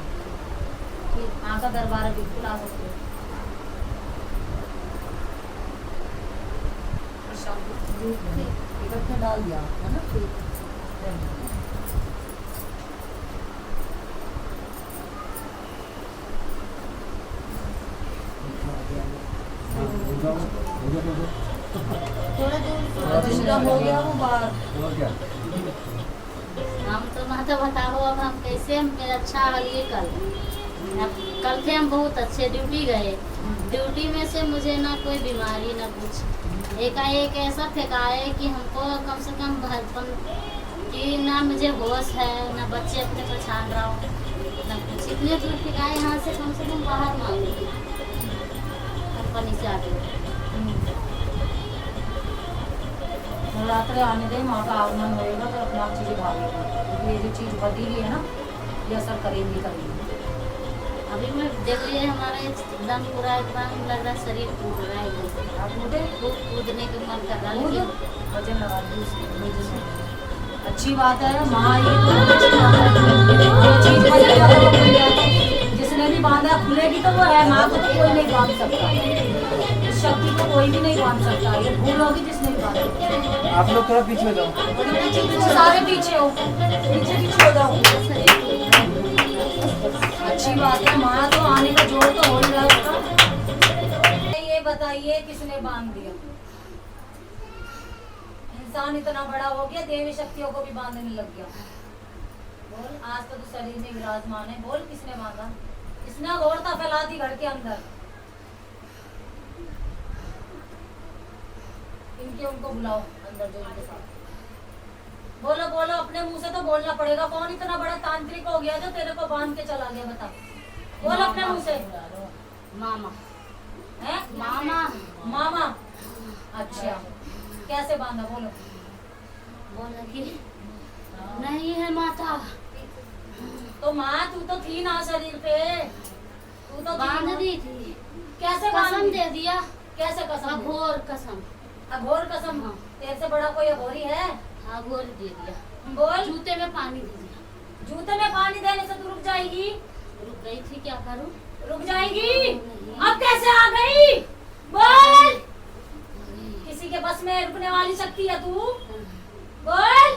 ठीक, माँ का दरबार है, बिल्कुल आ सकते हो। इकट्ठे डाल दिया है ना, ठीक थोड़ा दूर जिसका हो गया वो बाहर। हम तो माता बताओ अब हम कैसे हम अच्छा ये कल थे हम बहुत अच्छे ड्यूटी गए, ड्यूटी में से मुझे ना कोई बीमारी ना कुछ, एकाएक ऐसा फेंकाए कि हमको कम से कम बचपन कि ना मुझे होश है ना बच्चे अपने पहचान रहा हूँ ना कुछ, इतने दूर फेंकाए यहाँ से कम बाहर मांगे कंपनी से आगे। नवरात्रे आने दे, माँ का आगमन होएगा तो अपने आप चीज़ें भागेगी, क्योंकि ये जो चीज़ बढ़ी हुई है ना ये असर करेगी करेगी। अभी मैं देख लिए हमारा एकदम पूरा एकदम लग रहा है शरीर टूट रहा है एकदम। आप मुझे कूदने का मन कर रहा है खुद लेकिन वजन लगा दी उसमें। अच्छी बात है माँ, ये तो अच्छी बात है, जो चीज़ बनेगा तो वो खुल जाएगी। जिसने भी बांधा खुलेगी तो वो है, माँ को तो कोई नहीं बांध सकता, इस शक्ति को कोई भी नहीं बांध सकता, ये भूल होगी जिसने भी बांधा। आप लोग थोड़ा पीछे हो जाओ। तुम सारे पीछे हो, पीछे पीछे हो जाओ। अच्छी बात है, माँ तो आने का जोर तो हो ही रहा है उसका। ये बताइए किसने बांध दिया? इंसान इतना बड़ा हो गया, देवी शक्तियों को भी बांधने लग गया। बोल, आज तो तू शरीर में विराजमान है, बोल किसने बांधा? इसने औरता फैला दी घर के अंदर। इनके उनको बुलाओ अंदर जो इनके साथ। बोलो बोलो, अपने मुंह से तो बोलना पड़ेगा। कौन इतना बड़ा तांत्रिक हो गया जो तेरे को बांध के चला गया? बता, बोल अपने मुंह से। मामा हैं? मामा मामा। अच्छा, कैसे बांधा? बोलो। बोला कि नहीं है माता, तो माँ तू तो थी ना शरीर पे, तू तो थी बांध ना। दी थी, कैसे कसम बांध दे दिया, कैसे कसम? अघोर कसम, अघोर कसम? हाँ। तेरे से बड़ा कोई अघोरी है? अघोर दे दिया, बोल। जूते में पानी दे दिया। जूते में पानी देने से तू रुक जाएगी? रुक गई थी, क्या करूं? रुक जाएगी? अब कैसे आ गई? बोल। किसी के बस में रुकने वाली शक्ति है तू? बोल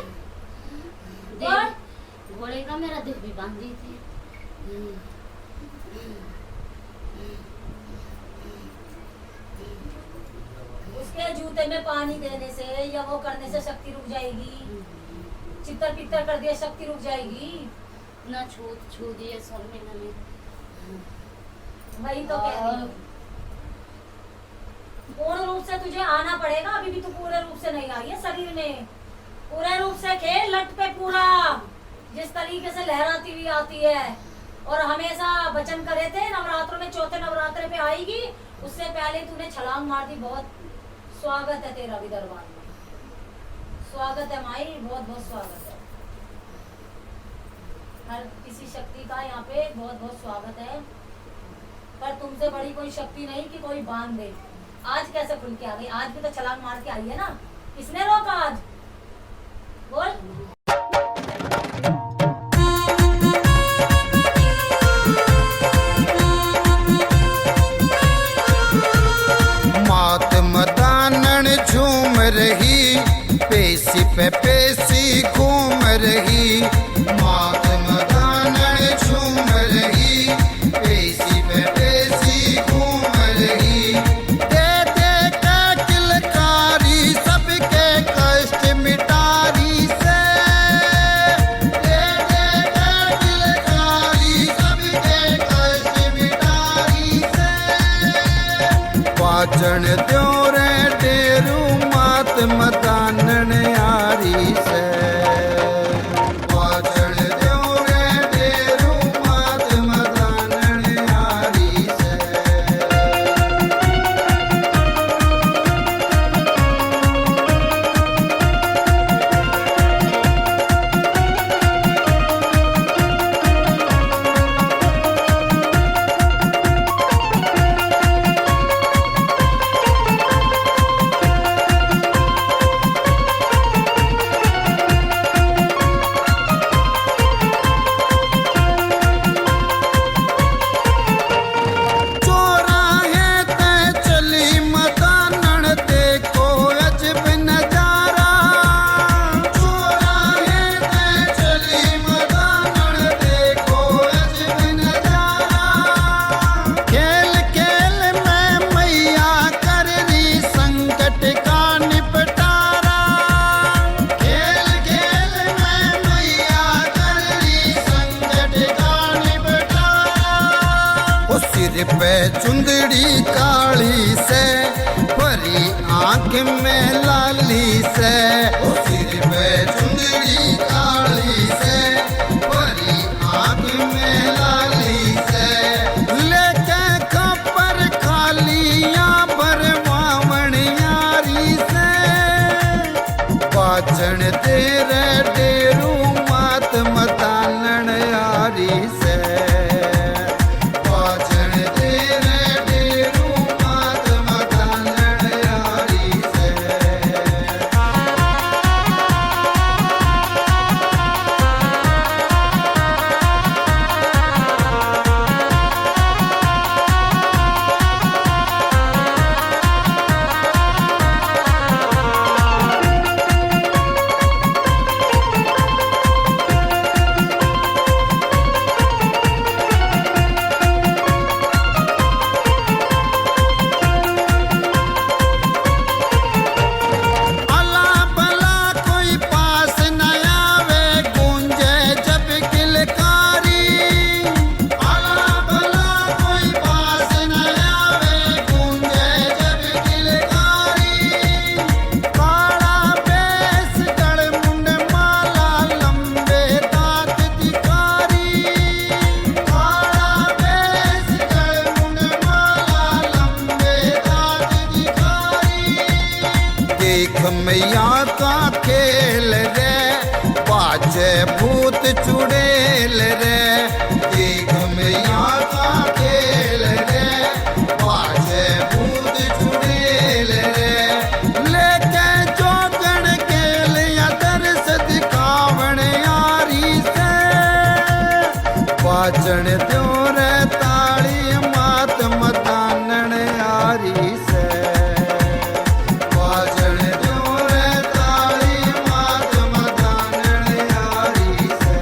बोल। घोड़े का मेरा देह भी बांधी थी। उसके जूते में पानी देने से या वो करने से शक्ति रुक जाएगी? चित्तर पित्तर कर दिया शक्ति रुक जाएगी? ना छू दिए सर में नमी। वही तो कह रही हूँ, पूर्ण रूप से तुझे आना पड़ेगा। अभी भी तू पूरे रूप से नहीं आई है शरीर में। पूरे रूप से खेल लट पे पूरा, जिस तरीके से लहराती हुई आती है। और हमेशा वचन करे थे नवरात्रों में, चौथे नवरात्रे पे आएगी, उससे पहले तूने छलांग मार दी। बहुत स्वागत है तेरा भी दरबार में, स्वागत है माई, बहुत बहुत स्वागत है। हर किसी शक्ति का यहाँ पे बहुत बहुत स्वागत है, पर तुमसे बड़ी कोई शक्ति नहीं कि कोई बांध दे। आज कैसे खुल के आ गई? आज भी तो छलांग मार के आई है ना, किसने रोका आज? बोल। मात मदानन झूम रही, पेशी पे पेशी घूम रही। मात मदानन झूम रही, पेशी पे पेशी घूम रही। दे दे के किलकारी सबके कष्ट मिटारी से। दे दे के किलकारी सबके कष्ट मिटारी से। वाचन द्यो रे डेरू मात मदानन यारी से। वाचन द्यो रे डेरू मात मदानन यारी से। चौराहे ते चली मदानन देखो अजब नजारा। चौराहे ते चली मदानन देखो अजब नजारा। खेल खेल में मैया कर रही संकट का निपटारा। खेल खेल में मैया कर रही संकट का निपटारा। वो सिर पे चुंदड़ी काली से, भरी आंख में लाली से। वो सिर पे चुंदड़ी काली से, भरी आंख में लाली से। लेके खपर खालियां भरवावण यारी से। वाचन तेरे डेरू मात मदानन यारी से। वाचन तेरे डेरू मात मदानन यारी से। अला भला कोई पास न आवे, गूंजे जब किलकारी। अला भला कोई पास न आवे, गूंजे जब किलकारी। काला बेस गड़ मुंड माला, लंबे दांत दिकारी। काला बेस गड़ मुंड माला, लंबे दांत दिकारी। देख मैया का खेल रे, बाजे भूत चुड़ैल रे। देख मैया का खेल रे, बाजे भूत चुड़ैल रे। लेके जोगण खेल या दर्श दिखावण यारी से। वाचन द्यो रे ताली मात मदानन यारी से। वाचन द्यो रे ताली मात मदानन यारी से।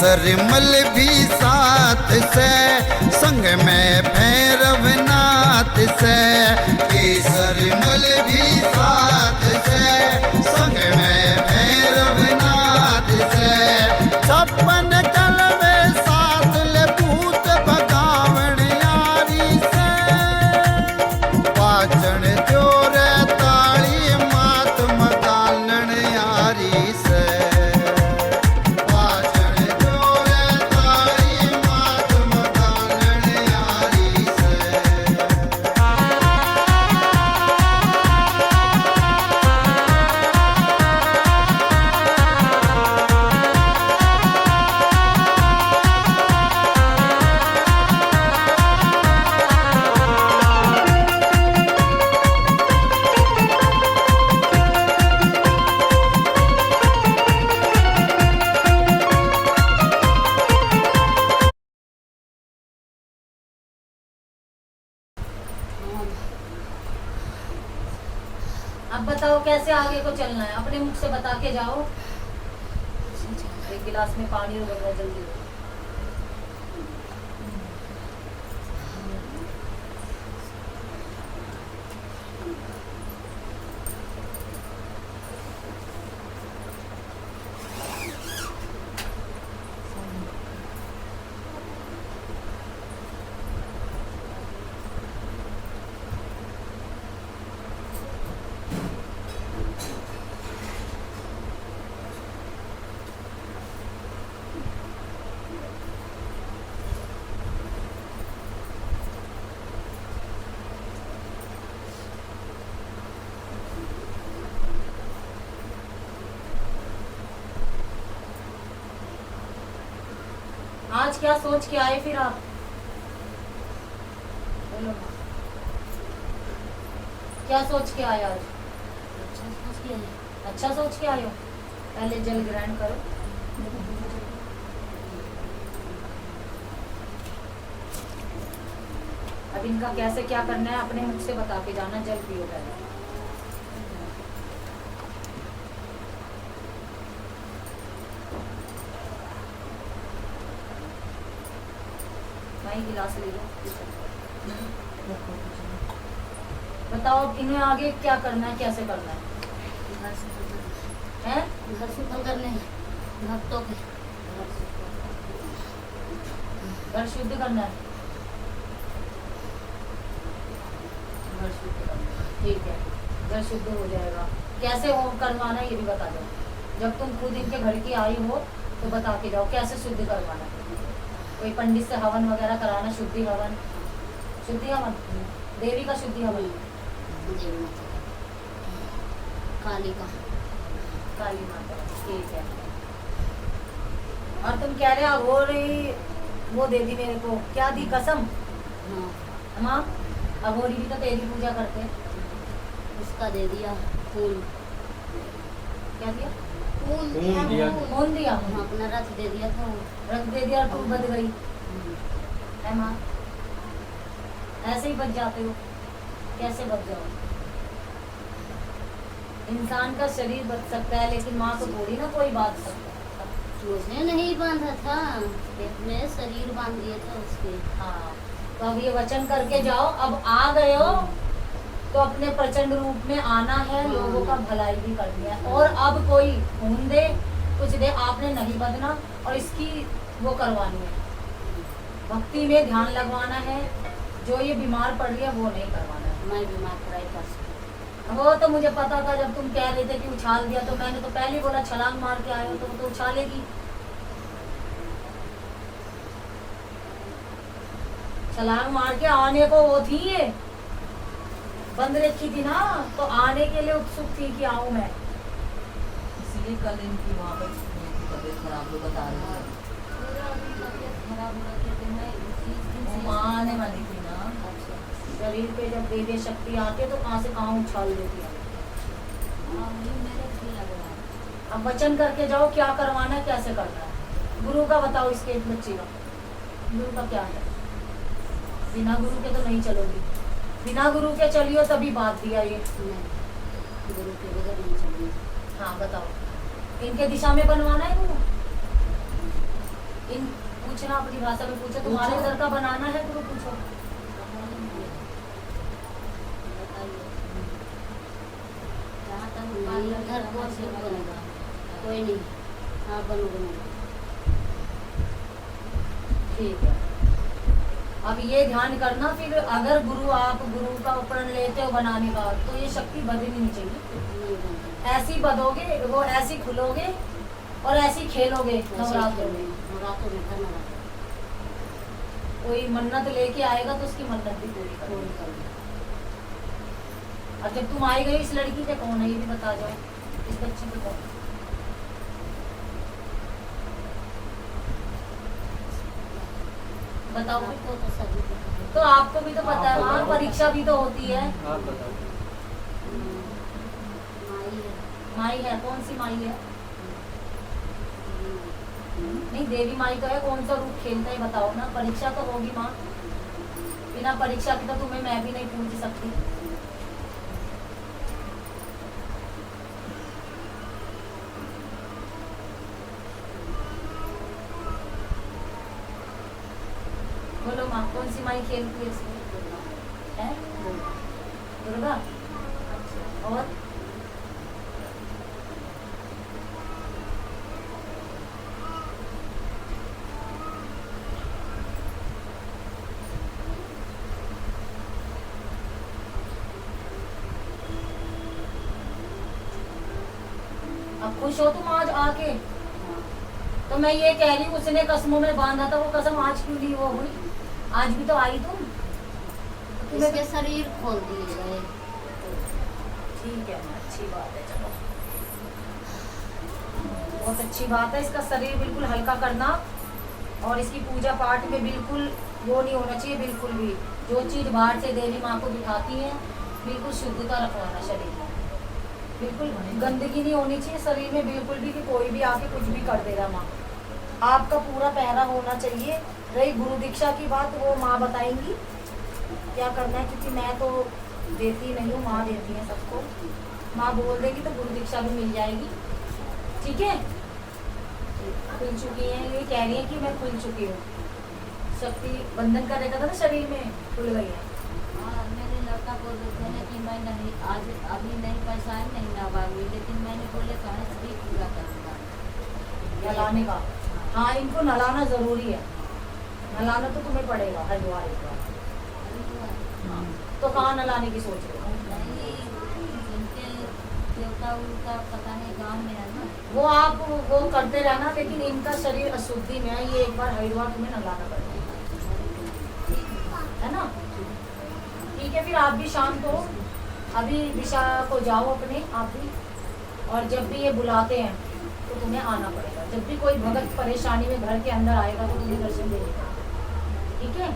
केसरमल भी साथ से, संग में भैरवनाथ से। केसरमल भी साथ से, संग में भैरवनाथ से। छप्पन कलवे साथ ले भूत भगावण यारी से। पाचन जोर ताली मात मदानण यारी से। पाचन जोर ताली मात मदानण यारी से। अब बताओ कैसे आगे को चलना है, अपने मुख से बता के जाओ। एक गिलास में पानी हो गया, जल्दी। आज क्या सोच के आए फिर आप? बोलो ना। क्या सोच के आए आज? अच्छा सोच के आए हो। पहले जल ग्रहण करो। अब इनका कैसे क्या करना है अपने मुख से बता के जाना। जल पियो पहले। गिलास ले लो। बताओ इन्हें आगे क्या करना है, कैसे करना है? हैं? घर शुद्ध करने भक्तों के घर शुद्ध करना है। घर शुद्ध करना है, ठीक है। घर शुद्ध हो जाएगा। कैसे होम करवाना है ये भी बता दो। जब तुम खुद इनके घर की आई हो तो बता के जाओ कैसे शुद्ध करवाना है। कोई पंडित से हवन वगैरह कराना, शुद्धि हवन। शुद्धि हवन, देवी का शुद्धि हवन। काली का, काली माता, ठीक है। और तुम कह रहे हो रही वो दे दी मेरे को, क्या दी? कसम। हाँ, अघोरी भी तो तेरी पूजा करते। उसका दे दिया फूल। क्या दिया? खून दिया। खून दिया। हाँ, अपना रथ दे दिया था। रख दे दिया और तुम बच गई है माँ। ऐसे ही बच जाते हो। कैसे बच जाओ? इंसान का शरीर बच सकता है लेकिन माँ को थोड़ी ना कोई बांध सकता। मुझे नहीं बांधा था, पेट में शरीर बांध दिए थे उसके। हाँ, तो अब ये वचन करके जाओ। अब आ गए हो तो अपने प्रचंड रूप में आना है, लोगों का भलाई भी करनी है। और अब कोई खून दे कुछ दे, आपने नहीं बदना और इसकी वो करवानी है। भक्ति में ध्यान लगवाना है। जो ये बीमार पड़ रही है वो नहीं करवाना है। मैं बीमार पड़ाई परसों। वो तो मुझे पता था जब तुम कह रहे थे कि उछाल दिया, तो मैंने तो पहले ही बोला छलांग मार के आए हो तो वो तो उछालेगी। छलांग मार के आने को वो थी, ये बंद रखी थी ना, तो आने के लिए उत्सुक थी कि आऊं मैं। इसलिए कल इनकी वहाँ पर तबीयत खराब, लोग बता रहे थे। खराब हो रखी थी, मैं वो माँ आने वाली थी ना। शरीर पे जब देवी शक्ति आती है तो कहाँ से कहाँ उछाल देती है। मेरे भी लग रहा है। अब वचन करके जाओ क्या करवाना है, कैसे करना है। गुरु का बताओ, इसके बच्चे का गुरु का क्या है। बिना गुरु के तो नहीं चलोगी। बिना गुरु के चलियो तभी बात दिया ये। नहीं, गुरु के बगैर नहीं चलिए। हाँ बताओ, इनके दिशा में बनवाना है गुरु। इन पूछना अपनी भाषा में पूछो, तुम्हारे इधर का बनाना है तो पूछो। जहाँ तक घर को सिर्फ बनेगा, कोई नहीं। हाँ बनेगा। ठीक है। अब ये ध्यान करना, फिर अगर आप गुरु का उपकरण लेते हो बनाने का, तो ये शक्ति बदलनी नहीं चाहिए। ऐसी बदोगे, वो ऐसी खुलोगे और ऐसी खेलोगे नवरात्रों में। कोई मन्नत लेके आएगा तो उसकी मन्नत भी पूरी करोगे। और जब तुम आई गई, इस लड़की के कौन है ये भी बता जाओ, इस बच्ची के कौन? बताओ। तो आपको भी तो पता है, वहाँ परीक्षा भी तो होती है। आप बताओ। माई है, कौन सी माई है? नहीं, देवी माई तो है, कौन सा रूप खेलता है बताओ ना। परीक्षा तो होगी माँ, बिना परीक्षा की तो तुम्हें मैं भी नहीं पूछ सकती। बोलो माँ, कौन सी माई खेलती है इसमें? है दुर्गा। और अब खुश हो तुम आज आके? तो मैं ये कह रही हूँ, उसने कसमों में बांधा था, वो कसम आज क्यों नहीं वो हुई? आज भी तो आई तुम। इसके शरीर खोल दिए गए। ठीक है, अच्छी बात है। चलो, बहुत अच्छी बात है। इसका शरीर बिल्कुल हल्का करना, और इसकी पूजा पाठ में बिल्कुल वो नहीं होना चाहिए, बिल्कुल भी। जो चीज़ बाहर से देवी माँ को दिखाती है, बिल्कुल शुद्धता रखवाना शरीर में। बिल्कुल गंदगी नहीं होनी चाहिए शरीर में बिल्कुल भी, कि कोई भी आके कुछ भी कर देगा। माँ आपका पूरा पहरा होना चाहिए। रही गुरु दीक्षा की बात, वो माँ बताएंगी क्या करना है, क्योंकि मैं तो देती नहीं हूँ, माँ देती है सबको। माँ बोल देगी तो गुरु दीक्षा भी मिल जाएगी। ठीक है, खुल चुकी है, ये कह रही है कि मैं खुल चुकी हूँ। शक्ति बंधन का रहता था ना शरीर में, खुल गई है। हाँ, मेरे लड़का बोल रहे थे ना कि मैं नहीं, आज अभी नहीं पैसा है, नहीं नवाऊंगी, लेकिन मैंने बोले कहा भी पूरा करूँगा नहलाने का। हाँ, इनको नहलाना जरूरी है। नहलाना तो तुम्हें पड़ेगा हरिद्वार एक बार। तो कहाँ नहलाने की सोच रहे हो? नहीं, जिनके देवता उनका पता नहीं गाँव में है ना, वो आप वो करते रहना, लेकिन इनका शरीर अशुद्धि में है, ये एक बार हरिद्वार तुम्हें नहलाना पड़ेगा, है ना? ठीक है, फिर आप भी शांत हो। अभी दिशा को जाओ अपने आप भी, और जब भी ये बुलाते हैं तो तुम्हें आना पड़ेगा। जब भी कोई भगत परेशानी में घर के अंदर आएगा तो तुम्हें दर्शन देगा। ठीक है?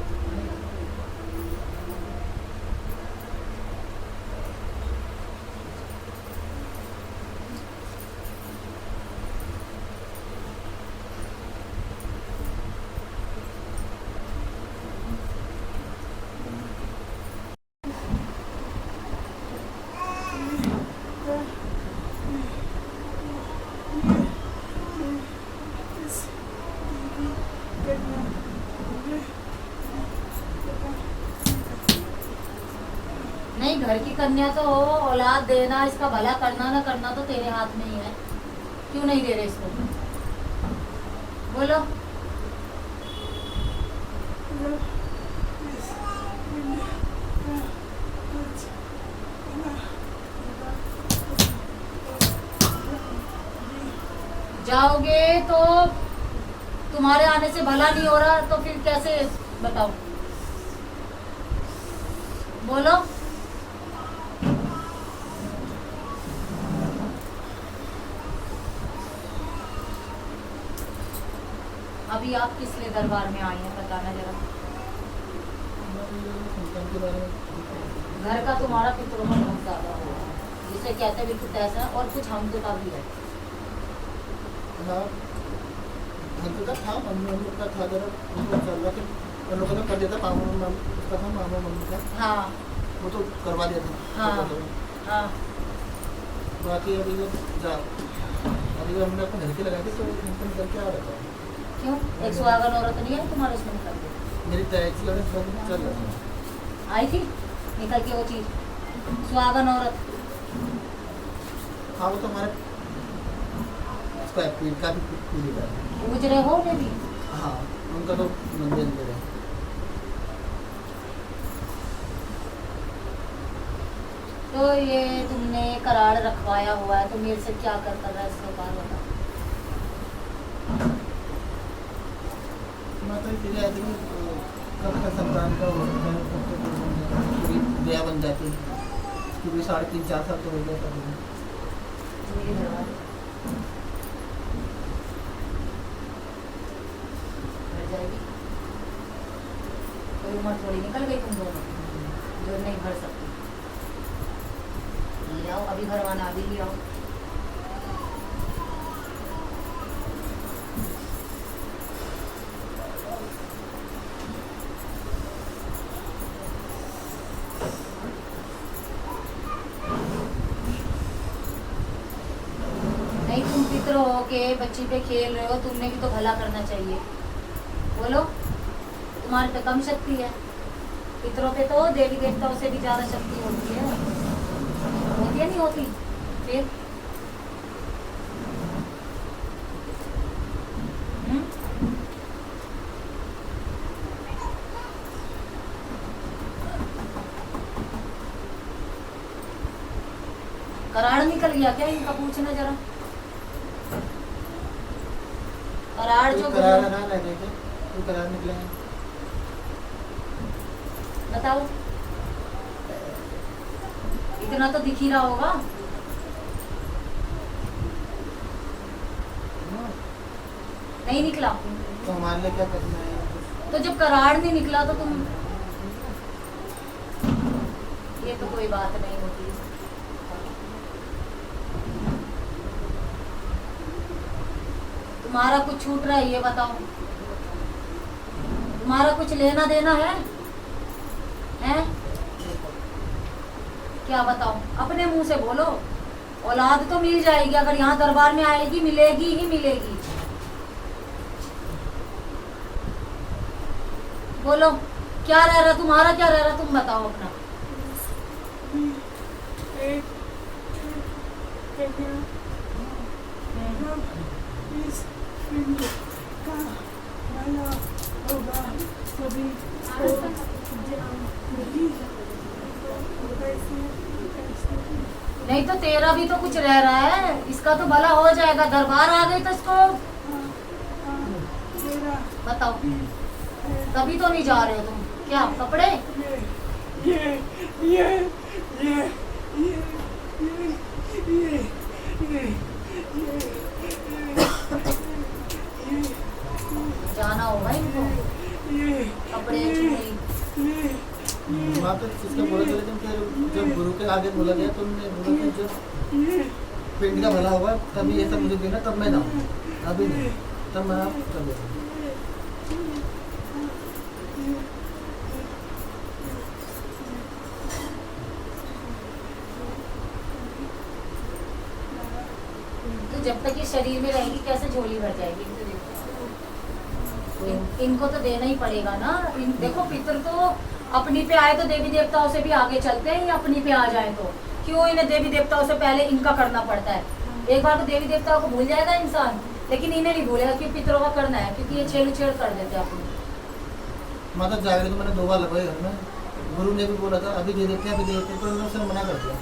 नहीं, घर की कन्या तो हो, औलाद देना, इसका भला करना ना करना तो तेरे हाथ में ही है। क्यों नहीं दे रहे इसको? बोलो। जाओगे तो तुम्हारे आने से भला नहीं हो रहा, तो फिर कैसे बताओ? बोलो। अभी आप किस लिए दरबार में आई हैं बताना जरा। घर का तुम्हारा पितरोमन बहुत ज्यादा हो रहा है, जिसे कहते हैं बिल्कुल ऐसा, और कुछ हमदुका भी है। हमदुका था, मम्मी का था जरा, उनको चल रहा, उन लोगों ने कर दिया था, पापा उसका था, मामा मम्मी का। हाँ, वो तो करवा दिया था। हाँ, हाँ। बाकी अभी हमने अपने घर के लगा के, तो निकल के आ रहा था। क्यों? एक सुहागन औरत नहीं है तुम्हारे उसमें निकल के? मेरी तय थी और चल रहा था। आई थी निकल के वो चीज, सुहागन औरत। हाँ वो तो हमारे उसका पीर का भी पीली का है। गुजरे हो ने भी? हाँ उनका तो मंदिर अंदर है। तो ये तुमने करार रखवाया हुआ है तो मेरे से क्या कर रहा है इसका बात बता। मैं तो इसलिए आती हूँ कब तक संतान का होता है कब तक पूरी दया बन जाती है क्योंकि 3.5-4 साल तो हो गया था। भर जाएगी कोई उम्र थोड़ी निकल गई तुम दोनों जो नहीं भर सकती। ले आओ अभी भरवाना, अभी ले आओ। नहीं तुम पितर हो के बच्ची पे खेल रहे हो, तुमने भी तो भला करना चाहिए। बोलो तुम्हारे पे कम शक्ति है, पितरों पे तो देवी देवताओं से भी ज्यादा शक्ति होती है। होती है नहीं होती? फिर कराड़ निकल गया क्या इनका? पूछना जरा। कराड़ जो करार ना लगे थे तो करार निकले हैं। बताओ, इतना तो दिख ही रहा होगा। नहीं निकला तो हमारे लिए क्या करना है? तो जब करार नहीं निकला तो तुम, ये तो कोई बात नहीं होती। तुम्हारा कुछ छूट रहा है ये बताओ? तुम्हारा कुछ लेना देना है? हैं? क्या बताओ? अपने मुंह से बोलो। औलाद तो मिल जाएगी, अगर यहाँ दरबार में आएगी मिलेगी ही मिलेगी। बोलो क्या रह रहा, तुम्हारा क्या रह रहा, तुम बताओ अपना। नहीं तो तेरा भी तो कुछ रह रहा है, इसका तो भला हो जाएगा। दरबार आ गई तो इसको बताओ। तभी तो नहीं जा रहे हो तुम। क्या कपड़े? जाना होगा इनको, कपड़े चुनरी। वहाँ पे इसका बोला था, लेकिन जब गुरु के आगे बोला गया तो उन्होंने बोला कि जब पिंड का भला होगा तभी ये सब मुझे देना, तब मैं जाऊँ, अभी नहीं, तब मैं कर देता। तो जब तक ये शरीर में रहेगी कैसे झोली भर जाएगी? इनको तो देना ही पड़ेगा ना। देखो पितर तो अपनी पे आए तो देवी देवताओं से भी आगे चलते हैं, अपनी पे आ जाए तो क्यों इन्हें देवी देवताओं से पहले इनका करना पड़ता है? एक बार तो देवी देवताओं को भूल जाएगा इंसान, लेकिन इन्हें नहीं भूलेगा कि पितरों का करना है, क्योंकि ये छेड़ कर देते हैं अपनी। माता जागरण तो मैंने 2 बार लगवाई घर में। गुरु ने भी बोला था अभी दे देते हैं, अभी दे देते हैं, तो इन्होंने उससे मना कर दिया।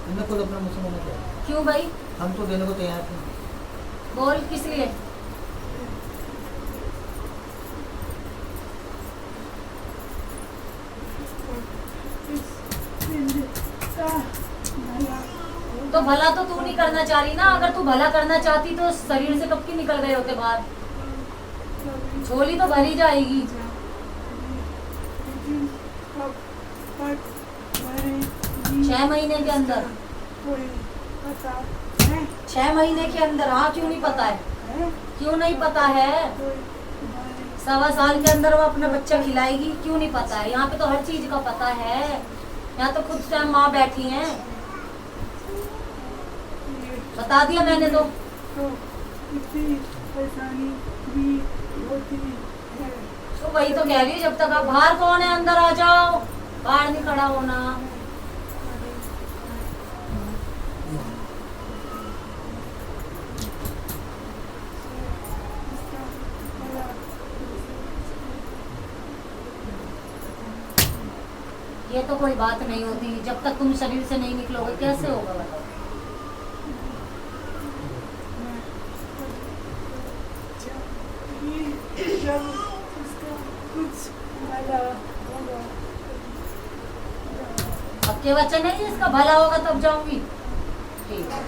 इन्होंने खुद अपने मुँह से मना किया। क्यों भाई? हम तो देने को तैयार थे। बोल किस लिए? तो भला तो तू नहीं करना चाह रही ना। अगर तू भला करना चाहती तो शरीर से कब की निकल गए होते बाहर। झोली तो भरी जाएगी। 6 महीने के अंदर, 6 महीने के अंदर। हाँ क्यों नहीं पता है? क्यों नहीं पता है? 1.25 साल के अंदर वो अपना बच्चा खिलाएगी, क्यों नहीं पता है? यहाँ पे तो हर चीज का पता है। यहाँ तो खुद स्वयं माँ बैठी हैं, बता दिया मैंने तो। इतनी परेशानी भी होती है। तो वही तो कह रही हूँ, जब तक आप बाहर कौन है, अंदर आ जाओ, बाहर नहीं खड़ा होना। ये तो कोई बात नहीं होती, जब तक तुम शरीर से नहीं निकलोगे कैसे होगा बताओ। जब उसका कुछ भला होगा अब के बच्चे नहीं, इसका भला होगा तब जाऊंगी। ठीक है,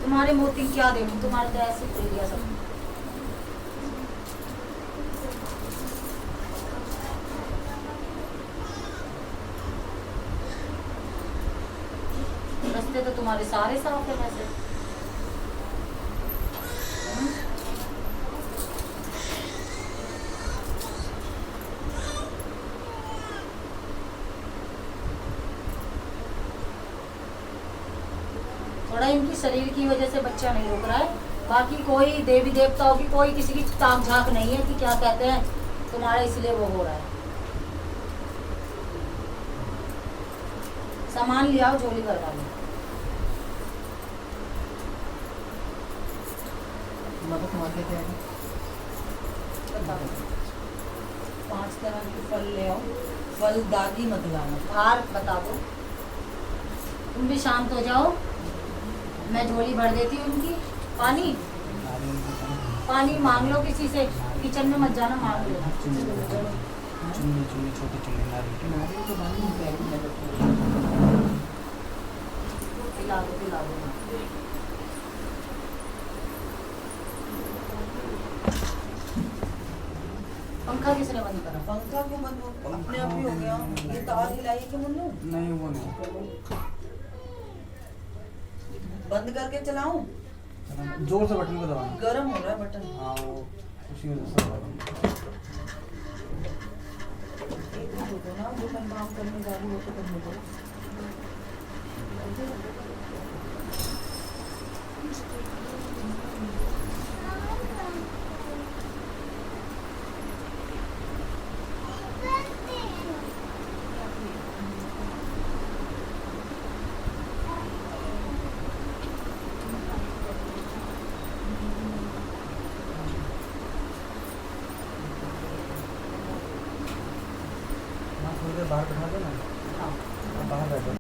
तुम्हारे मोती क्या देंगे, तुम्हारे तो ऐसे खुल गया सब। रास्ते तो तुम्हारे सारे साफ है वैसे। थोड़ा इनकी शरीर की वजह से बच्चा नहीं रुक रहा है, बाकी कोई देवी देवताओं की कोई किसी की ताक झाक नहीं है कि क्या कहते हैं तुम्हारा इसलिए वो हो रहा है। सामान ले आओ, झोली भरवा लो। मतलब तुम्हारे क्या है? बताओ। 5 तरह के फल ले आओ, फल दागी मत लाना। हार बता दो, तुम भी शांत हो जाओ, मैं झोली भर देती हूँ उनकी। पानी पानी मांग लो किसी से, किचन में मत जाना, मांग लो। चुन्नी चुन्नी छोटी चुन्नी नारियल की। पिला दो पिला दो। पंखा किसने बंद करा? पंखा क्यों बंद हो, अपने आप ही हो गया। ये तार हिलाई कि मुन्नू? नहीं वो नहीं, बंद करके चलाऊं? जोर से बटन को दबाना। गरम हो रहा है बटन। हाँ वो उसी वजह से हो रहा एक मिनट रुको ना, जो मैं काम करने जा रही हूँ वो तो करने दो। है। बाहर बैठा दो ना। हाँ। बाहर बैठो।